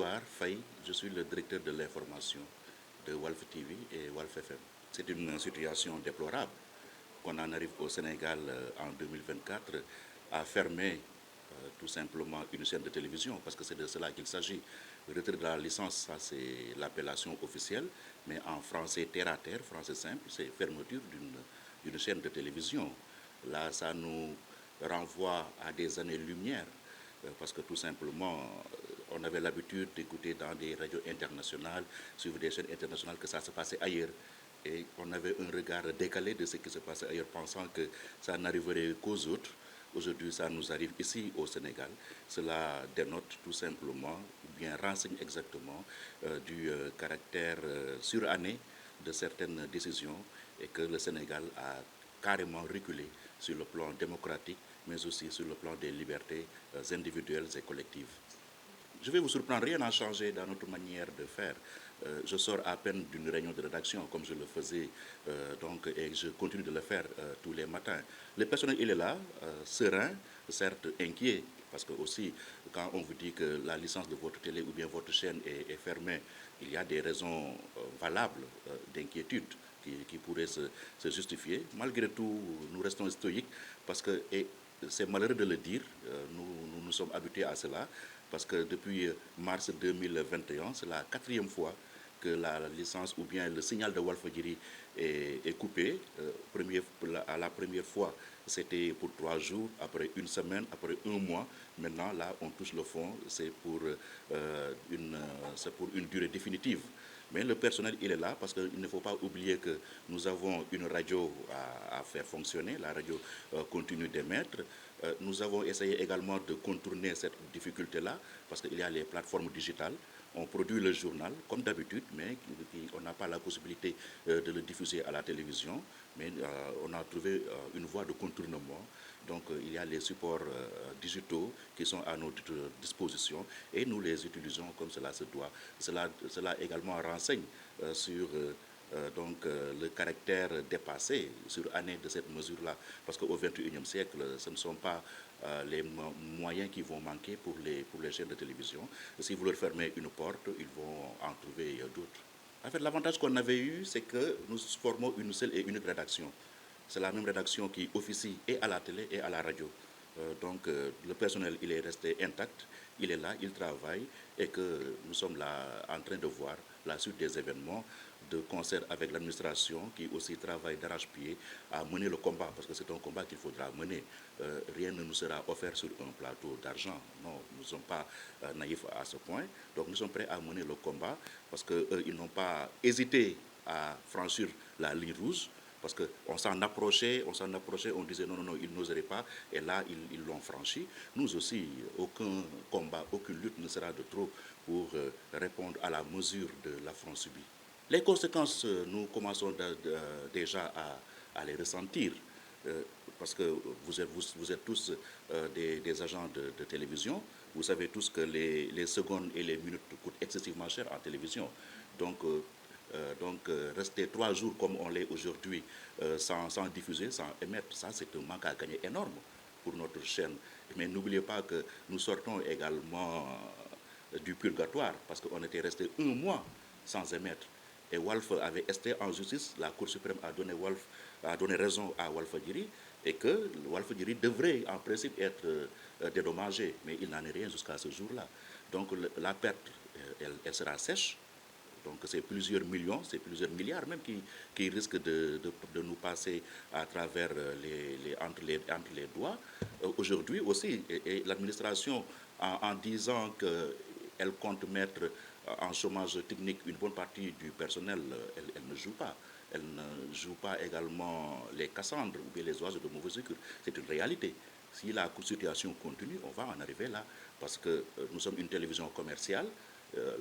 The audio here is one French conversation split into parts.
Edouard Faye, je suis le directeur de l'information de Walf TV et Walf FM. C'est une situation déplorable qu'on en arrive au Sénégal en 2024 à fermer tout simplement une chaîne de télévision, parce que c'est de cela qu'il s'agit. Le retrait de la licence, ça c'est l'appellation officielle, mais en français terre à terre, français simple, c'est fermeture d'une chaîne de télévision. Là, ça nous renvoie à des années-lumière, parce que tout simplement, on avait l'habitude d'écouter dans des radios internationales, suivre des chaînes internationales, que ça se passait ailleurs. Et on avait un regard décalé de ce qui se passait ailleurs, pensant que ça n'arriverait qu'aux autres. Aujourd'hui, ça nous arrive ici au Sénégal. Cela dénote tout simplement, ou bien renseigne exactement, du caractère suranné de certaines décisions, et que le Sénégal a carrément reculé sur le plan démocratique, mais aussi sur le plan des libertés individuelles et collectives. Je vais vous surprendre, rien n'a changé dans notre manière de faire. Je sors à peine d'une réunion de rédaction, comme je le faisais, et je continue de le faire tous les matins. Le personnel, il est là, serein, certes inquiet, parce que aussi, quand on vous dit que la licence de votre télé ou bien votre chaîne est fermée, il y a des raisons valables d'inquiétude qui pourraient se justifier. Malgré tout, nous restons stoïques, parce que, et c'est malheureux de le dire, nous sommes habitués à cela, parce que depuis mars 2021, c'est la 4e fois que la licence ou bien le signal de Walfadjri est coupé. À la première fois, c'était pour 3 jours, après une semaine, après un mois. Maintenant, là, on touche le fond, c'est pour une durée définitive. Mais le personnel, il est là, parce qu'il ne faut pas oublier que nous avons une radio à faire fonctionner, la radio continue d'émettre. Nous avons essayé également de contourner cette difficulté-là, parce qu'il y a les plateformes digitales. On produit le journal, comme d'habitude, mais on n'a pas la possibilité de le diffuser à la télévision. Mais on a trouvé une voie de contournement. Donc il y a les supports digitaux qui sont à notre disposition, et nous les utilisons comme cela se doit. Cela également renseigne sur le caractère dépassé sur année de cette mesure-là. Parce qu'au XXIe siècle, ce ne sont pas les moyens qui vont manquer pour les chaînes de télévision. Si vous leur fermez une porte, ils vont en trouver d'autres. En fait, l'avantage qu'on avait eu, c'est que nous formons une seule et unique rédaction. C'est la même rédaction qui officie et à la télé et à la radio. Le personnel, il est resté intact, il est là, il travaille, et que nous sommes là en train de voir la suite des événements, de concert avec l'administration qui aussi travaille d'arrache-pied à mener le combat, parce que c'est un combat qu'il faudra mener. Rien ne nous sera offert sur un plateau d'argent. Non, nous ne sommes pas naïfs à ce point. Donc nous sommes prêts à mener le combat, parce qu'eux, ils n'ont pas hésité à franchir la ligne rouge, parce qu'on s'en approchait, on disait non, ils n'oseraient pas, et là, ils l'ont franchi. Nous aussi, aucun combat, aucune lutte ne sera de trop pour répondre à la mesure de l'affront subi. Les conséquences, nous commençons déjà à les ressentir, parce que vous êtes tous des agents de télévision. Vous savez tous que les secondes et les minutes coûtent excessivement cher en télévision. Rester 3 jours comme on l'est aujourd'hui sans diffuser, sans émettre, ça c'est un manque à gagner énorme pour notre chaîne. Mais n'oubliez pas que nous sortons également du purgatoire, parce qu'on était resté 1 mois sans émettre. Et Walf avait esté en justice, la Cour suprême a donné raison à Walfadjri, et que Walfadjri devrait en principe être dédommagé, mais il n'en est rien jusqu'à ce jour-là. Donc la perte, elle sera sèche. Donc c'est plusieurs millions, c'est plusieurs milliards même qui risquent de nous passer à travers entre les doigts. Aujourd'hui aussi, et l'administration, en disant qu'elle compte mettre en chômage technique une bonne partie du personnel, elle ne joue pas. Elle ne joue pas également les Cassandres ou bien les oiseaux de mauvais augure. C'est une réalité. Si la situation continue, on va en arriver là. Parce que nous sommes une télévision commerciale.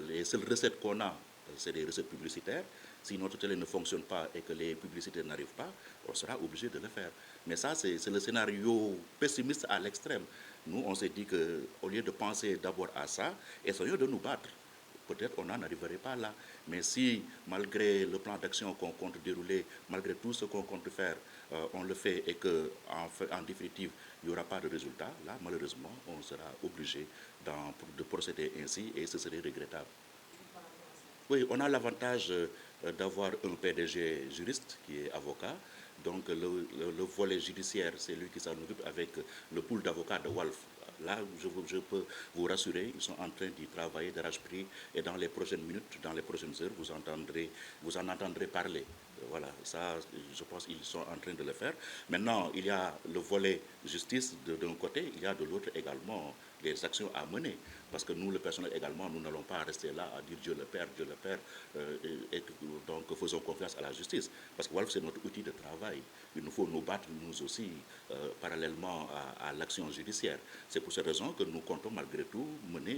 Les seules recettes qu'on a, c'est des recettes publicitaires. Si notre télé ne fonctionne pas et que les publicités n'arrivent pas, on sera obligé de le faire. Mais ça, c'est le scénario pessimiste à l'extrême. Nous, on s'est dit qu'au lieu de penser d'abord à ça, essayons de nous battre. peut-être on n'en arriverait pas là. Mais si, malgré le plan d'action qu'on compte dérouler, malgré tout ce qu'on compte faire, on le fait et qu'en définitive, il n'y aura pas de résultat, là, malheureusement, on sera obligé de procéder ainsi et ce serait regrettable. Oui, on a l'avantage d'avoir un PDG juriste qui est avocat. Donc le volet judiciaire, c'est lui qui s'en occupe avec le pool d'avocats de Walf. Là, je peux vous rassurer, ils sont en train d'y travailler d'arrache-pied et dans les prochaines minutes, dans les prochaines heures, vous en entendrez parler. Voilà, ça, je pense qu'ils sont en train de le faire. Maintenant, il y a le volet justice d'un côté, il y a de l'autre également des actions à mener. Parce que nous, le personnel également, nous n'allons pas rester là à dire Dieu le Père, et donc faisons confiance à la justice. Parce que Walf, c'est notre outil de travail. Il nous faut nous battre, nous aussi, parallèlement à l'action judiciaire. C'est pour cette raison que nous comptons malgré tout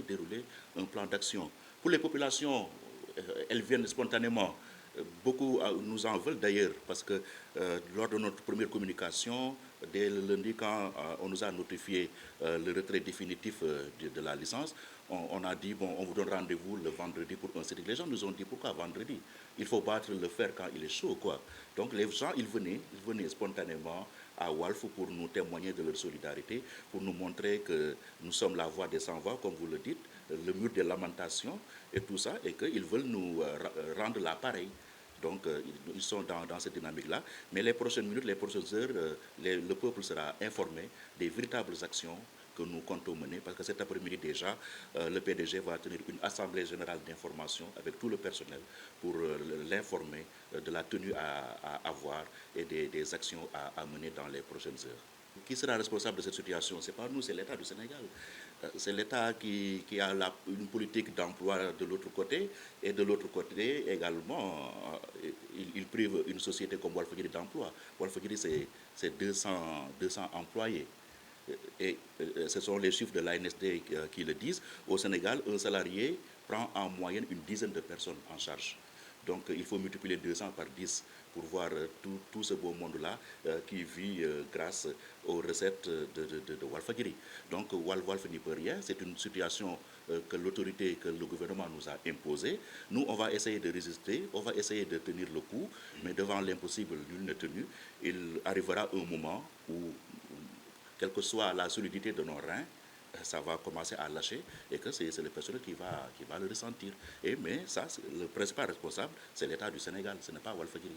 dérouler un plan d'action. Pour les populations, elles viennent spontanément. Beaucoup nous en veulent d'ailleurs parce que lors de notre première communication, dès le lundi, quand on nous a notifié le retrait définitif de la licence, on a dit, bon, on vous donne rendez-vous le vendredi pour un sitting. Les gens nous ont dit, pourquoi vendredi? Il faut battre le fer quand il est chaud, quoi. Donc les gens, ils venaient spontanément à Walf pour nous témoigner de leur solidarité, pour nous montrer que nous sommes la voix des sans-voix, comme vous le dites, le mur des lamentations et tout ça, et qu'ils veulent nous rendre l'appareil. Donc, ils sont dans cette dynamique-là. Mais les prochaines minutes, les prochaines heures, le peuple sera informé des véritables actions que nous comptons mener, parce que cet après-midi déjà, le PDG va tenir une assemblée générale d'information avec tout le personnel pour l'informer de la tenue à avoir et des actions à mener dans les prochaines heures. Qui sera responsable de cette situation? Ce n'est pas nous, c'est l'État du Sénégal. C'est l'État qui a une politique d'emploi de l'autre côté, et de l'autre côté également, il prive une société comme Walfadjri d'emploi. Walfadjri, c'est 200 employés. Et ce sont les chiffres de l'ANSD qui le disent. Au Sénégal, un salarié prend en moyenne une dizaine de personnes en charge. Donc il faut multiplier 200 par 10 pour voir tout ce beau monde-là qui vit grâce aux recettes de Walfadjri. Donc Walf n'y peut rien, c'est une situation que l'autorité, que le gouvernement nous a imposée. Nous, on va essayer de résister, on va essayer de tenir le coup, mais devant l'impossible, nul n'est tenu. Il arrivera un moment où, quelle que soit la solidité de nos reins, ça va commencer à lâcher et que c'est le personnel qui va le ressentir. Mais ça, le principal responsable, c'est l'État du Sénégal, ce n'est pas Walfadjri.